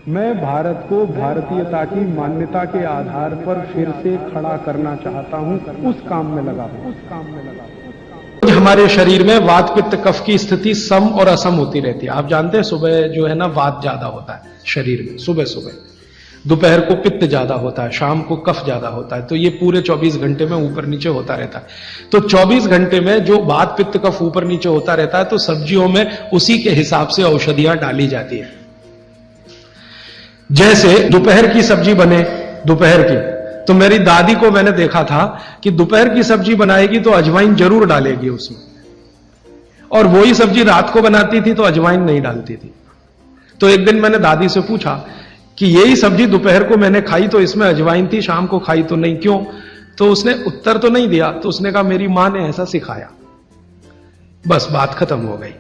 मैं भारत को भारतीयता की मान्यता के आधार पर फिर से खड़ा करना चाहता हूं, उस काम में लगा हूं। हमारे शरीर में वात पित्त कफ की स्थिति सम और असम होती रहती है। आप जानते हैं सुबह जो है ना वात ज्यादा होता है शरीर में, सुबह सुबह, दोपहर को पित्त ज्यादा होता है, शाम को कफ ज्यादा होता है। तो ये पूरे 24 घंटे में ऊपर नीचे होता रहता है। तो 24 घंटे में जो वात पित्त कफ ऊपर नीचे होता रहता है, तो सब्जियों में उसी के हिसाब से औषधियां डाली जाती है। जैसे दोपहर की सब्जी बने, दोपहर की, तो मेरी दादी को मैंने देखा था कि दोपहर की सब्जी बनाएगी तो अजवाइन जरूर डालेगी उसमें, और वही सब्जी रात को बनाती थी तो अजवाइन नहीं डालती थी। तो एक दिन मैंने दादी से पूछा कि यही सब्जी दोपहर को मैंने खाई तो इसमें अजवाइन थी, शाम को खाई तो नहीं, क्यों? तो उसने उत्तर तो नहीं दिया। तो उसने कहा मेरी मां ने ऐसा सिखाया। बस बात खत्म हो गई।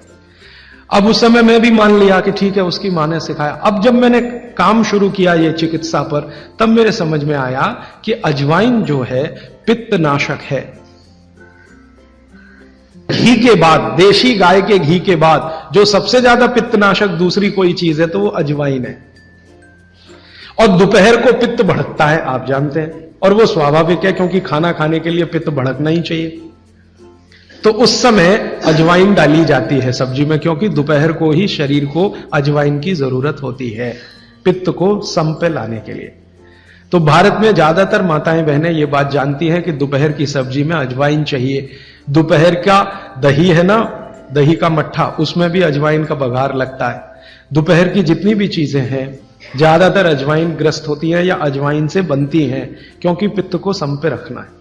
अब उस समय मैं भी मान लिया कि ठीक है, उसकी मां ने सिखाया। अब जब मैंने काम शुरू किया ये चिकित्सा पर, तब मेरे समझ में आया कि अजवाइन जो है पित्तनाशक है। घी के बाद, देशी गाय के घी के बाद जो सबसे ज्यादा पित्तनाशक दूसरी कोई चीज है तो वो अजवाइन है। और दोपहर को पित्त भड़कता है, आप जानते हैं, और वो स्वाभाविक है क्योंकि खाना खाने के लिए पित्त भड़कना ही चाहिए। तो उस समय अजवाइन डाली जाती है सब्जी में, क्योंकि दोपहर को ही शरीर को अजवाइन की जरूरत होती है पित्त को सम पे लाने के लिए। तो भारत में ज्यादातर माताएं बहनें ये बात जानती हैं कि दोपहर की सब्जी में अजवाइन चाहिए। दोपहर का दही है ना, दही का मट्ठा, उसमें भी अजवाइन का बघार लगता है। दोपहर की जितनी भी चीजें हैं ज्यादातर अजवाइन ग्रस्त होती हैं या अजवाइन से बनती हैं, क्योंकि पित्त को सम पे रखना है।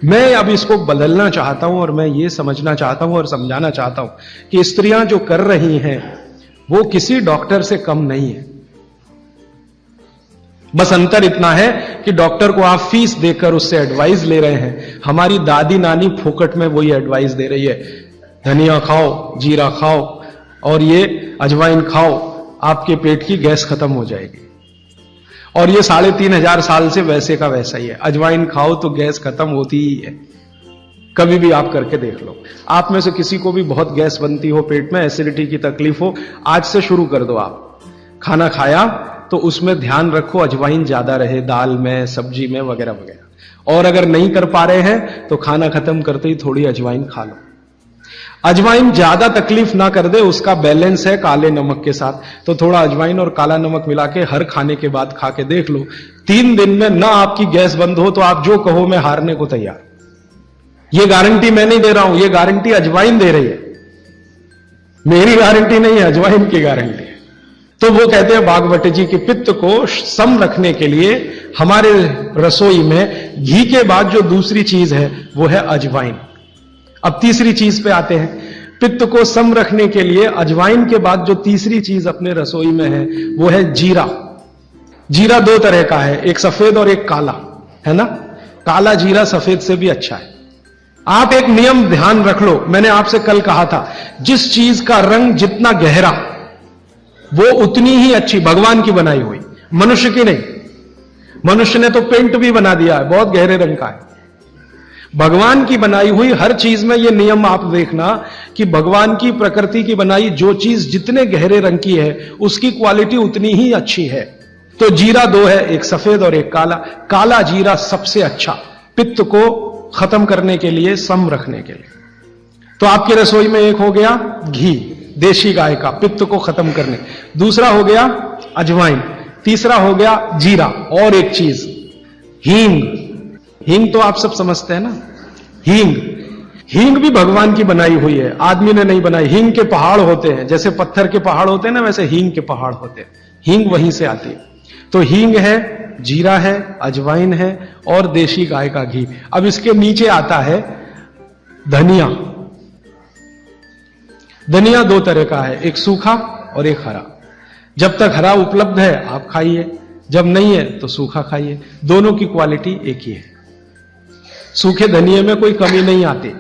मैं अब इसको बदलना चाहता हूं और मैं ये समझना चाहता हूं और समझाना चाहता हूं कि स्त्रियां जो कर रही हैं वो किसी डॉक्टर से कम नहीं है। बस अंतर इतना है कि डॉक्टर को आप फीस देकर उससे एडवाइस ले रहे हैं। हमारी दादी नानी फोकट में वही एडवाइस दे रही है, धनिया खाओ, जीरा खाओ और ये अजवाइन खाओ, आपके पेट की गैस खत्म हो जाएगी। और ये 3500 साल से वैसे का वैसा ही है। अजवाइन खाओ तो गैस खत्म होती ही है। कभी भी आप करके देख लो। आप में से किसी को भी बहुत गैस बनती हो, पेट में एसिडिटी की तकलीफ हो, आज से शुरू कर दो। आप खाना खाया तो उसमें ध्यान रखो अजवाइन ज्यादा रहे, दाल में, सब्जी में, वगैरह वगैरह। और अगर नहीं कर पा रहे हैं तो खाना खत्म करते ही थोड़ी अजवाइन खा लो। अजवाइन ज्यादा तकलीफ ना कर दे, उसका बैलेंस है काले नमक के साथ। तो थोड़ा अजवाइन और काला नमक मिला के हर खाने के बाद खा के देख लो। 3 दिन में ना आपकी गैस बंद हो तो आप जो कहो मैं हारने को तैयार। ये गारंटी मैं नहीं दे रहा हूं, ये गारंटी अजवाइन दे रही है। मेरी गारंटी नहीं है, अजवाइन की गारंटी है। तो वो कहते हैं भागवत जी कि पित्त को सम रखने के लिए हमारे रसोई में घी के बाद जो दूसरी चीज है वो है अजवाइन। अब तीसरी चीज पे आते हैं। पित्त को सम रखने के लिए अजवाइन के बाद जो तीसरी चीज अपने रसोई में है वो है जीरा। जीरा 2 तरह का है, एक सफेद और एक काला, है ना। काला जीरा सफेद से भी अच्छा है। आप एक नियम ध्यान रख लो, मैंने आपसे कल कहा था, जिस चीज का रंग जितना गहरा वो उतनी ही अच्छी, भगवान की बनाई हुई, मनुष्य की नहीं। मनुष्य ने तो पेंट भी बना दिया है, बहुत गहरे रंग का है। भगवान की बनाई हुई हर चीज में ये नियम आप देखना कि भगवान की प्रकृति की बनाई जो चीज जितने गहरे रंग की है उसकी क्वालिटी उतनी ही अच्छी है। तो जीरा 2 है, एक सफेद और एक काला। काला जीरा सबसे अच्छा, पित्त को खत्म करने के लिए, सम रखने के लिए। तो आपकी रसोई में एक हो गया घी देशी गाय का, पित्त को खत्म करने। दूसरा हो गया अजवाइन। तीसरा हो गया जीरा। और एक चीज हींग। हींग तो आप सब समझते हैं ना। हींग भी भगवान की बनाई हुई है, आदमी ने नहीं बनाई। हींग के पहाड़ होते हैं, जैसे पत्थर के पहाड़ होते हैं ना, वैसे हींग के पहाड़ होते हैं। हींग वहीं से आती है। तो हींग है, जीरा है, अजवाइन है और देशी गाय का घी। अब इसके नीचे आता है धनिया। धनिया 2 तरह का है, एक सूखा और एक हरा। जब तक हरा उपलब्ध है आप खाइए, जब नहीं है तो सूखा खाइए। दोनों की क्वालिटी एक ही है। सूखे धनिये में कोई कमी नहीं आती।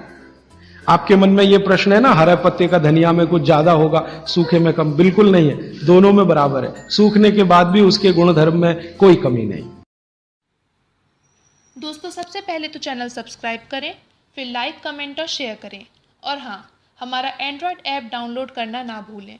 आपके मन में यह प्रश्न है ना, हरे पत्ते का धनिया में कुछ ज्यादा होगा, सूखे में कम, बिल्कुल नहीं है, दोनों में बराबर है। सूखने के बाद भी उसके गुणधर्म में कोई कमी नहीं। दोस्तों, सबसे पहले तो चैनल सब्सक्राइब करें, फिर लाइक, कमेंट और शेयर करें। और हाँ, हमारा एंड्रॉयड ऐप डाउनलोड करना ना भूलें।